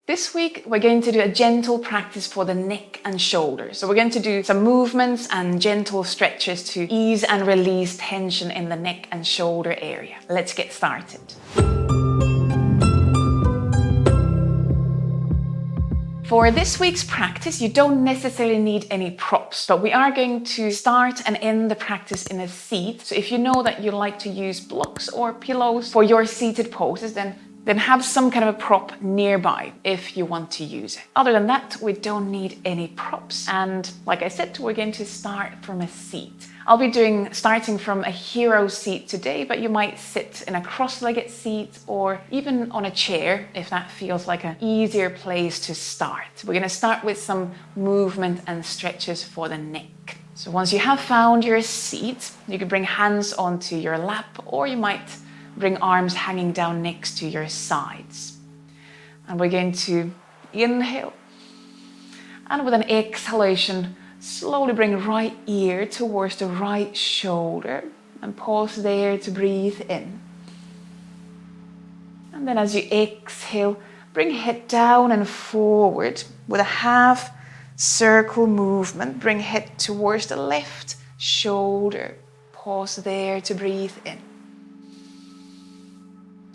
This week, we're going to do a gentle practice for the neck and shoulders. So we're going to do some movements and gentle stretches to ease and release tension in the neck and shoulder area. Let's get started. For this week's practice, you don't necessarily need any props, but we are going to start and end the practice in a seat. So if you know that you like to use blocks or pillows for your seated poses, then have some kind of a prop nearby if you want to use it. Other than that, we don't need any props. And like I said, we're going to start from a seat. I'll be starting from a hero seat today, but you might sit in a cross-legged seat or even on a chair if that feels like an easier place to start. We're going to start with some movement and stretches for the neck. So once you have found your seat, you can bring hands onto your lap, or you might bring arms hanging down next to your sides. And we're going to inhale. And with an exhalation, slowly bring right ear towards the right shoulder and pause there to breathe in. And then as you exhale, bring head down and forward with a half circle movement. Bring head towards the left shoulder. Pause there to breathe in.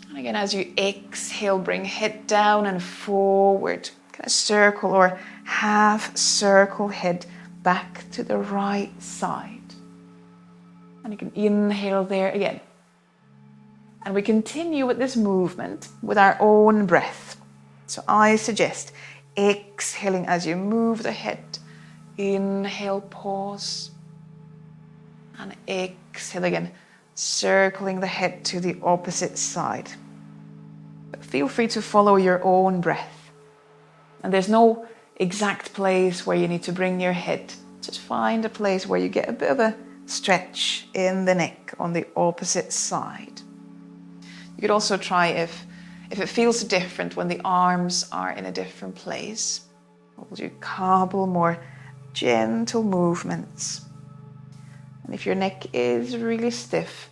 And again, as you exhale, bring head down and forward. Kind of circle or half circle head back to the right side. And you can inhale there again. And we continue with this movement with our own breath. So I suggest exhaling as you move the head. Inhale, pause. And exhale again, circling the head to the opposite side. But feel free to follow your own breath. And there's no exact place where you need to bring your head. Just find a place where you get a bit of a stretch in the neck on the opposite side. You could also try if it feels different when the arms are in a different place. We'll do a couple more gentle movements. And if your neck is really stiff,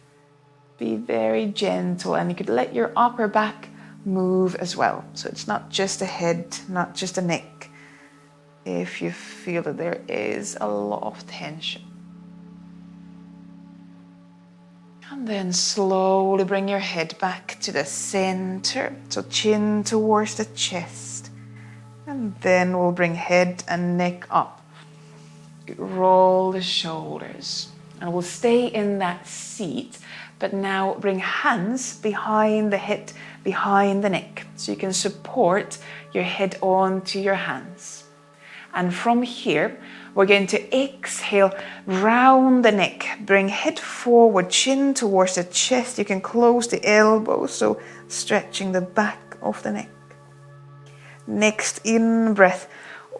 be very gentle, and you could let your upper back move as well. So it's not just a head, not just a neck. If you feel that there is a lot of tension. And then slowly bring your head back to the center. So chin towards the chest. And then we'll bring head and neck up. Roll the shoulders. And we'll stay in that seat, but now bring hands behind the head, behind the neck. So you can support your head onto your hands. And from here, we're going to exhale, round the neck. Bring head forward, chin towards the chest. You can close the elbows, so stretching the back of the neck. Next in breath,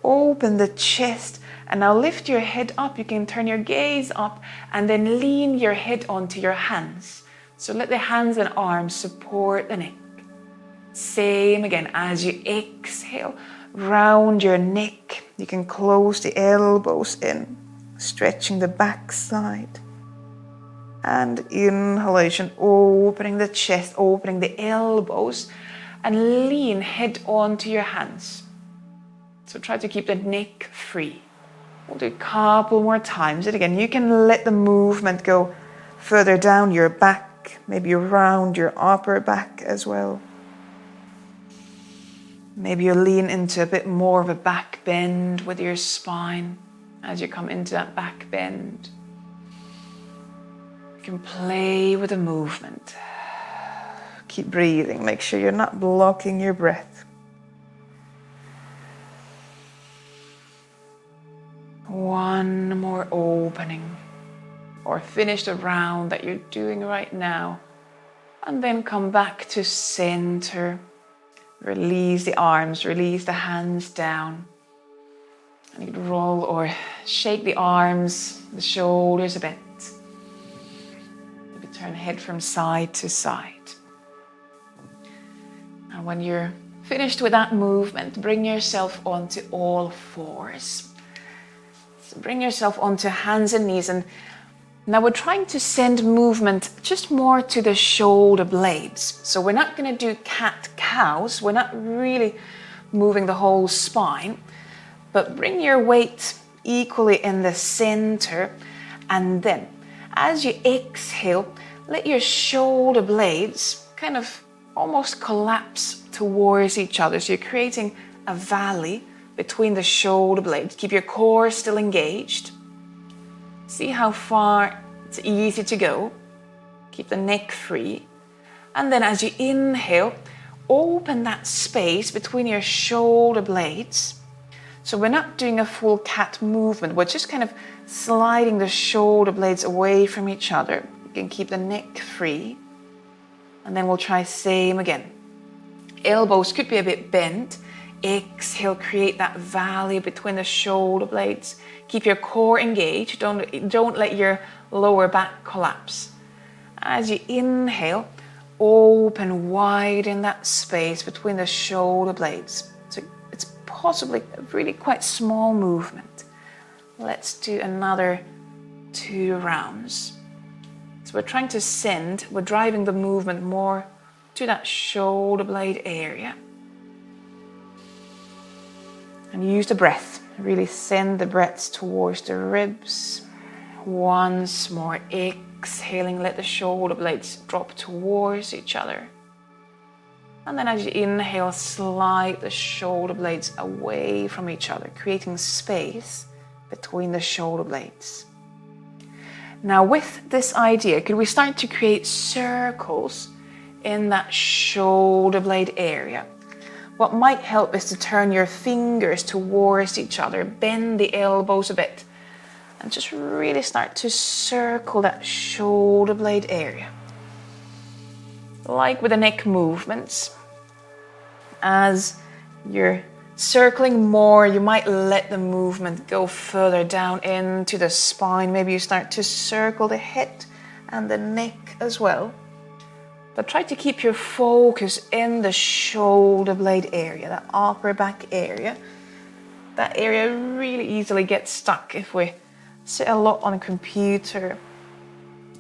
open the chest. And now lift your head up. You can turn your gaze up and then lean your head onto your hands. So let the hands and arms support the neck. Same again, as you exhale, round your neck. You can close the elbows in, stretching the back side. And inhalation, opening the chest, opening the elbows, and lean head onto your hands. So try to keep the neck free. We'll do a couple more times. And again, you can let the movement go further down your back, maybe around your upper back as well. Maybe you lean into a bit more of a back bend with your spine as you come into that back bend. You can play with the movement. Keep breathing. Make sure you're not blocking your breath. One more opening, or finish the round that you're doing right now, and then come back to center. Release the arms, release the hands down, and you can roll or shake the arms, the shoulders a bit. Maybe turn head from side to side. And when you're finished with that movement, bring yourself onto all fours. Bring yourself onto hands and knees, and now we're trying to send movement just more to the shoulder blades. So we're not going to do cat-cows. We're not really moving the whole spine, but bring your weight equally in the center, and then as you exhale, let your shoulder blades kind of almost collapse towards each other. So you're creating a valley between the shoulder blades. Keep your core still engaged. See how far it's easy to go. Keep the neck free. And then as you inhale, open that space between your shoulder blades. So we're not doing a full cat movement. We're just kind of sliding the shoulder blades away from each other. You can keep the neck free. And then we'll try same again. Elbows could be a bit bent. Exhale, create that valley between the shoulder blades. Keep your core engaged. Don't let your lower back collapse. As you inhale, open wide in that space between the shoulder blades. So it's possibly a really quite small movement. Let's do another 2 rounds. So we're trying to send, we're driving the movement more to that shoulder blade area. And use the breath. Really send the breaths towards the ribs. Once more, exhaling, let the shoulder blades drop towards each other. And then as you inhale, slide the shoulder blades away from each other, creating space between the shoulder blades. Now with this idea, could we start to create circles in that shoulder blade area? What might help is to turn your fingers towards each other, bend the elbows a bit, and just really start to circle that shoulder blade area. Like with the neck movements, as you're circling more, you might let the movement go further down into the spine. Maybe you start to circle the head and the neck as well. But try to keep your focus in the shoulder blade area, that upper back area. That area really easily gets stuck if we sit a lot on a computer.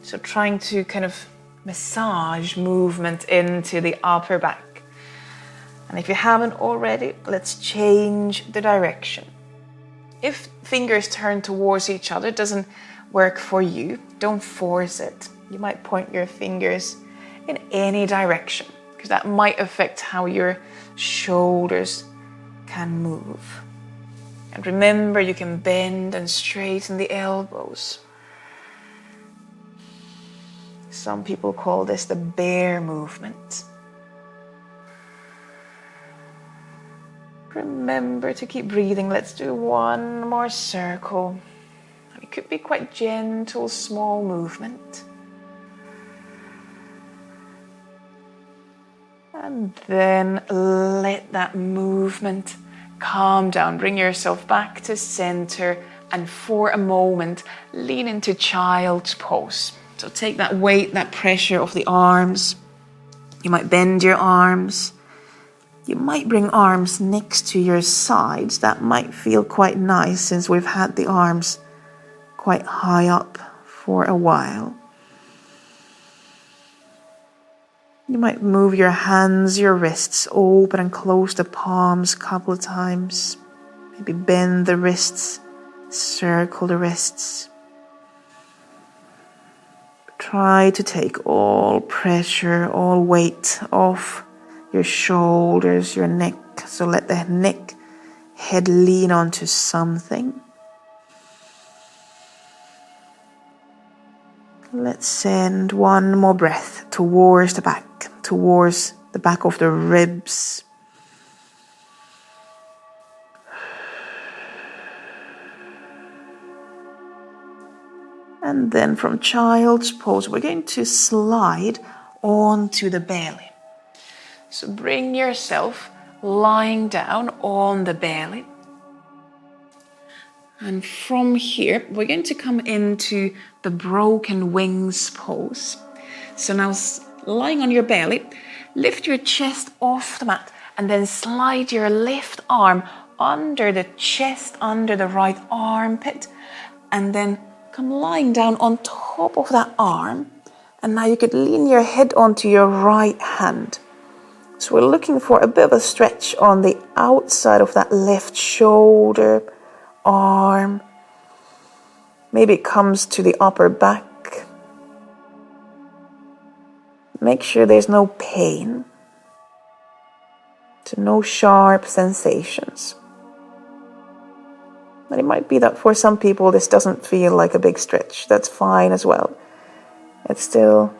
So trying to kind of massage movement into the upper back. And if you haven't already, let's change the direction. If fingers turn towards each other doesn't work for you, don't force it. You might point your fingers in any direction, because that might affect how your shoulders can move. And remember, you can bend and straighten the elbows. Some people call this the bear movement. Remember to keep breathing. Let's do one more circle. It could be quite gentle, small movement. And then let that movement calm down. Bring yourself back to center, and for a moment, lean into child's pose. So take that weight, that pressure of the arms. You might bend your arms. You might bring arms next to your sides. That might feel quite nice since we've had the arms quite high up for a while. You might move your hands, your wrists, open and close the palms a couple of times. Maybe bend the wrists, circle the wrists. Try to take all pressure, all weight off your shoulders, your neck. So let the neck, head lean onto something. Let's send one more breath towards the back of the ribs. And then from child's pose, we're going to slide onto the belly. So bring yourself lying down on the belly. And from here, we're going to come into the broken wings pose. So now lying on your belly, lift your chest off the mat and then slide your left arm under the chest, under the right armpit, and then come lying down on top of that arm. And now you could lean your head onto your right hand. So we're looking for a bit of a stretch on the outside of that left shoulder, arm. Maybe it comes to the upper back. Make sure there's no pain. So no sharp sensations. But it might be that for some people this doesn't feel like a big stretch. That's fine as well. It's still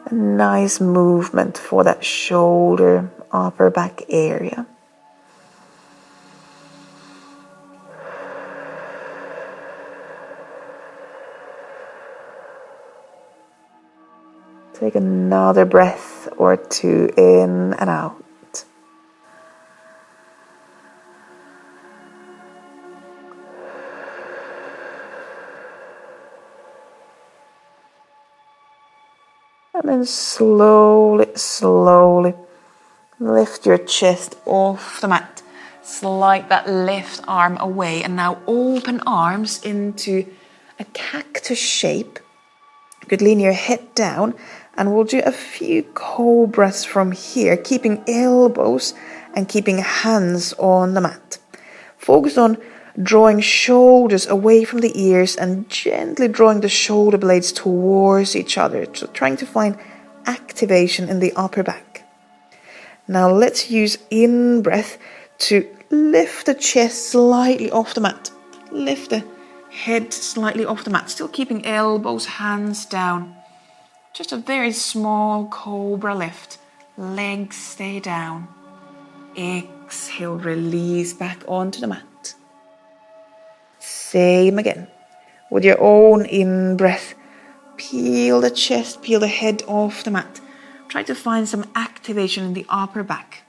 a nice movement for that shoulder, upper back area. Take another breath or two in and out. And then slowly, slowly lift your chest off the mat. Slide that left arm away and now open arms into a cactus shape. You could lean your head down and we'll do a few cobras from here, keeping elbows and keeping hands on the mat. Focus on drawing shoulders away from the ears and gently drawing the shoulder blades towards each other. So trying to find activation in the upper back. Now let's use in-breath to lift the chest slightly off the mat. Lift the head slightly off the mat, still keeping elbows, hands down. Just a very small cobra lift. Legs stay down. Exhale, release back onto the mat. Same again. With your own in-breath, peel the chest, peel the head off the mat. Try to find some activation in the upper back.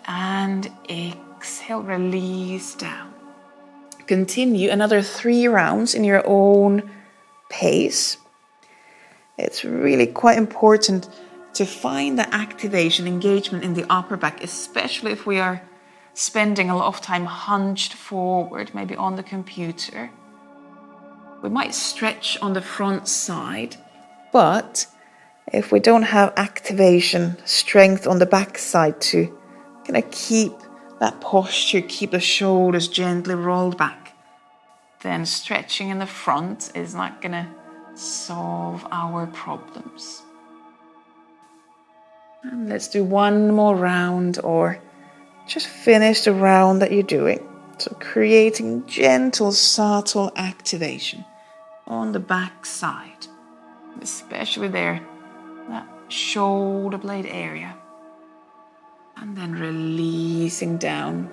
And exhale, release down. Continue another 3 rounds in your own pace. It's really quite important to find the activation, engagement in the upper back, especially if we are spending a lot of time hunched forward, maybe on the computer. We might stretch on the front side, but if we don't have activation, strength on the back side to kind of keep that posture, keep the shoulders gently rolled back, then stretching in the front is not going to solve our problems. And let's do one more round or just finish the round that you're doing. So creating gentle, subtle activation on the back side, especially there, that shoulder blade area. And then releasing down.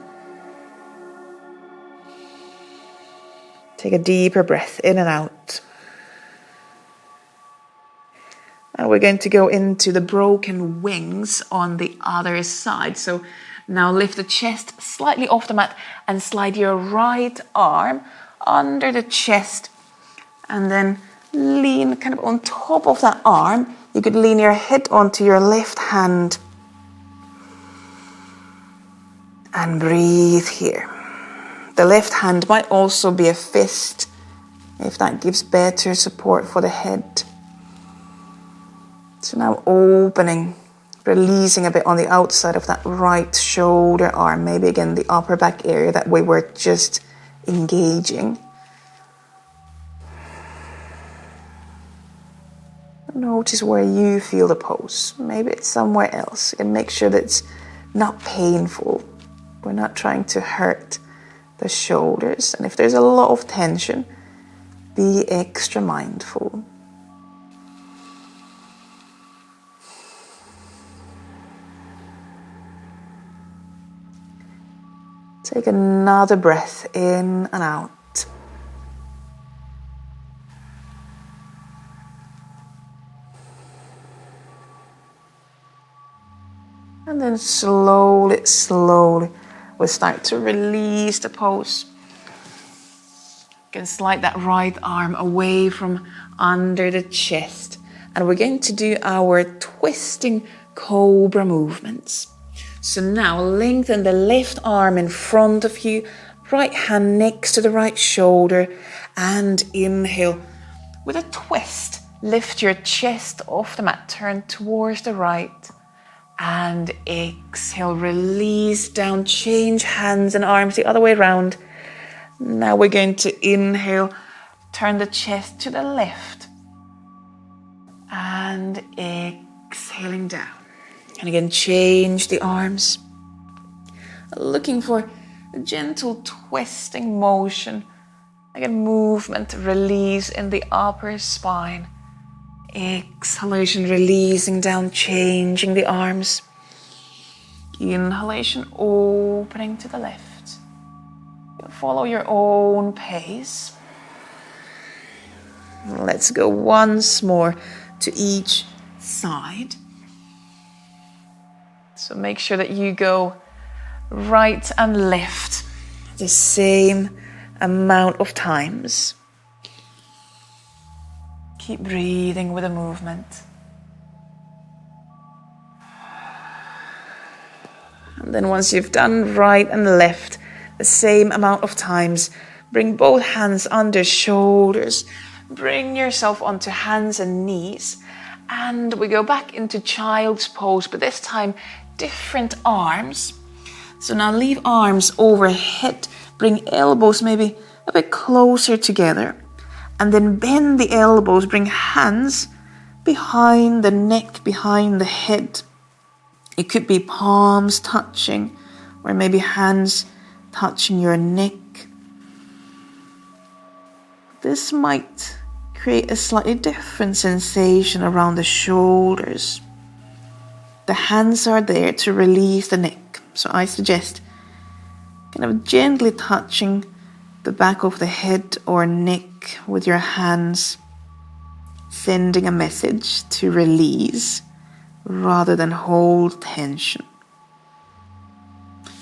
Take a deeper breath in and out. And we're going to go into the broken wings on the other side. So now lift the chest slightly off the mat and slide your right arm under the chest. And then lean kind of on top of that arm. You could lean your head onto your left hand. And breathe here. The left hand might also be a fist, if that gives better support for the head. So now opening, releasing a bit on the outside of that right shoulder arm, maybe again the upper back area that we were just engaging. Notice where you feel the pose. Maybe it's somewhere else, and make sure that it's not painful. We're not trying to hurt the shoulders. And if there's a lot of tension, be extra mindful. Take another breath in and out. And then slowly, slowly, we'll start to release the pose. You can slide that right arm away from under the chest. And we're going to do our twisting cobra movements. So now lengthen the left arm in front of you, right hand next to the right shoulder, and inhale with a twist. lift your chest off the mat, turn towards the right, and exhale, release down, change hands and arms the other way around. Now we're going to inhale, turn the chest to the left, and exhaling down. And again, change the arms. Looking for a gentle twisting motion. Again, movement, release in the upper spine. Exhalation, releasing down, changing the arms. Inhalation, opening to the left. Follow your own pace. Let's go once more to each side. So make sure that you go right and left the same amount of times. Keep breathing with the movement. And then once you've done right and left the same amount of times, bring both hands under shoulders. Bring yourself onto hands and knees. And we go back into child's pose, but this time different arms. So now leave arms overhead. Bring elbows maybe a bit closer together. And then bend the elbows. Bring hands behind the neck, behind the head. It could be palms touching, or maybe hands touching your neck. This might create a slightly different sensation around the shoulders. The hands are there to release the neck. So I suggest kind of gently touching the back of the head or neck with your hands, sending a message to release rather than hold tension.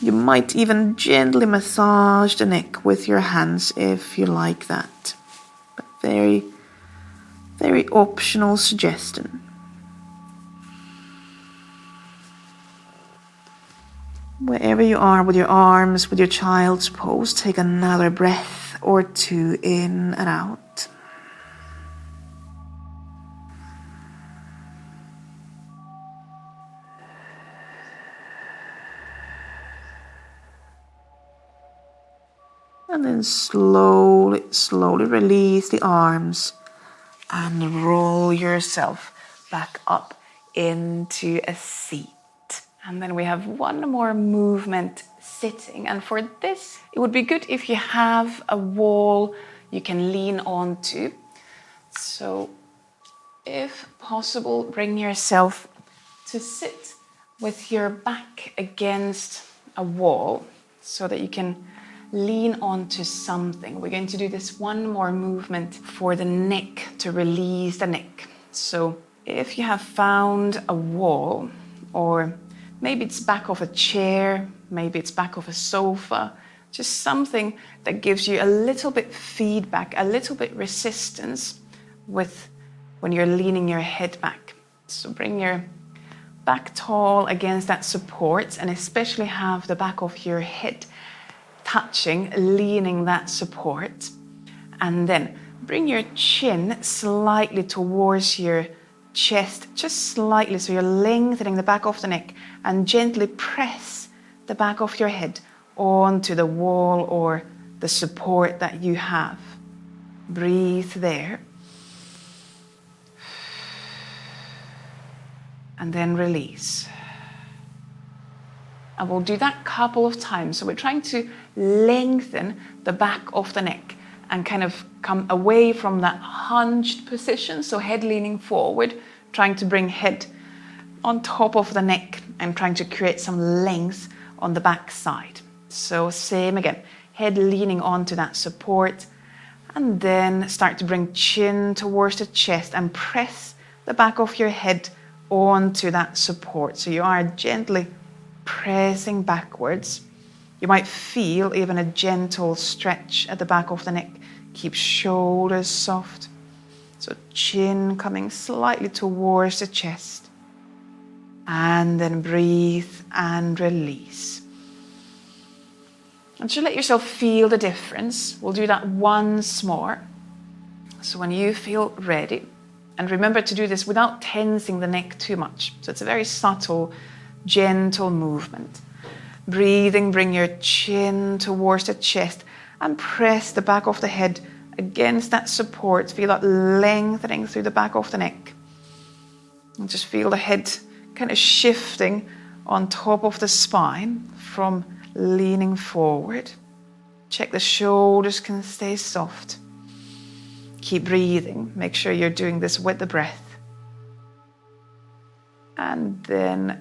You might even gently massage the neck with your hands if you like that. But very, very optional suggestion. Wherever you are with your arms, with your child's pose, take another breath or two in and out. And then slowly, slowly release the arms and roll yourself back up into a seat. And then we have one more movement sitting. And for this, it would be good if you have a wall you can lean onto. So if possible, bring yourself to sit with your back against a wall so that you can lean onto something. We're going to do this one more movement for the neck, to release the neck. So if you have found a wall, or maybe it's back of a chair, maybe it's back of a sofa, just something that gives you a little bit feedback, a little bit resistance with when you're leaning your head back. So bring your back tall against that support, and especially have the back of your head touching, leaning that support. And then bring your chin slightly towards your chest, just slightly, so you're lengthening the back of the neck, and gently press the back of your head onto the wall or the support that you have. Breathe there. And then release. And we'll do that a couple of times. So we're trying to lengthen the back of the neck and kind of come away from that hunched position. So head leaning forward, trying to bring head on top of the neck and trying to create some length on the back side. So same again, head leaning onto that support, and then start to bring chin towards the chest and press the back of your head onto that support. So you are gently pressing backwards. You might feel even a gentle stretch at the back of the neck. Keep shoulders soft. So chin coming slightly towards the chest. And then breathe and release. And just let yourself feel the difference. We'll do that once more. So when you feel ready, And remember to do this without tensing the neck too much. So it's a very subtle, gentle movement. Breathing, bring your chin towards the chest and press the back of the head against that support. Feel that lengthening through the back of the neck. And just feel the head kind of shifting on top of the spine from leaning forward. Check the shoulders can stay soft. Keep breathing. Make sure you're doing this with the breath. And then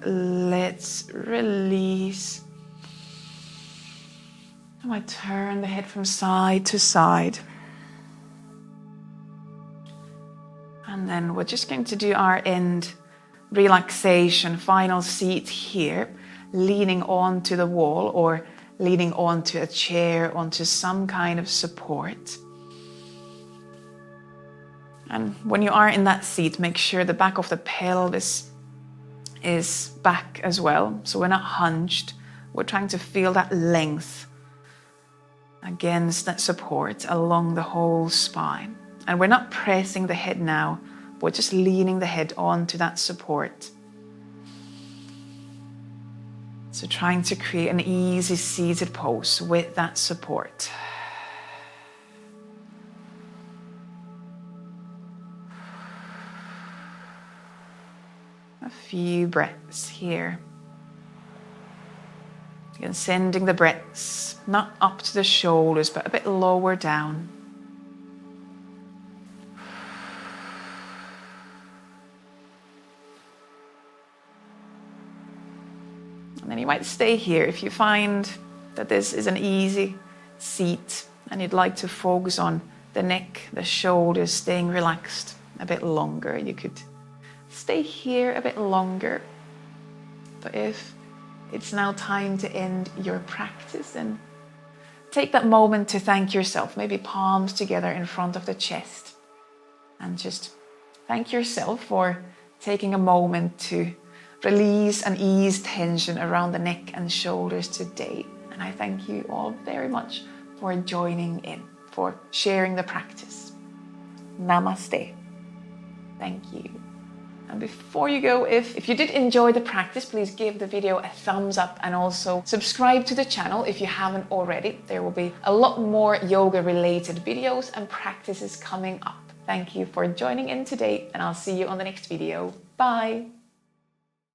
let's release. I might turn the head from side to side. And then we're just going to do our end relaxation, final seat here, leaning onto the wall or leaning onto a chair, onto some kind of support. And when you are in that seat, make sure the back of the pelvis is back as well. So we're not hunched. We're trying to feel that length against that support along the whole spine. And we're not pressing the head now. We're just leaning the head onto that support. So trying to create an easy seated pose with that support. A few breaths here. Again, sending the breaths not up to the shoulders, but a bit lower down. And then you might stay here if you find that this is an easy seat and you'd like to focus on the neck, the shoulders staying relaxed a bit longer. You could stay here a bit longer. But if it's now time to end your practice, and take that moment to thank yourself, maybe palms together in front of the chest, and just thank yourself for taking a moment to release and ease tension around the neck and shoulders today. And I thank you all very much for joining in, for sharing the practice. Namaste. Thank you. And before you go, if you did enjoy the practice, please give the video a thumbs up and also subscribe to the channel if you haven't already. There will be a lot more yoga related videos and practices coming up. Thank you for joining in today, and I'll see you on the next video. Bye.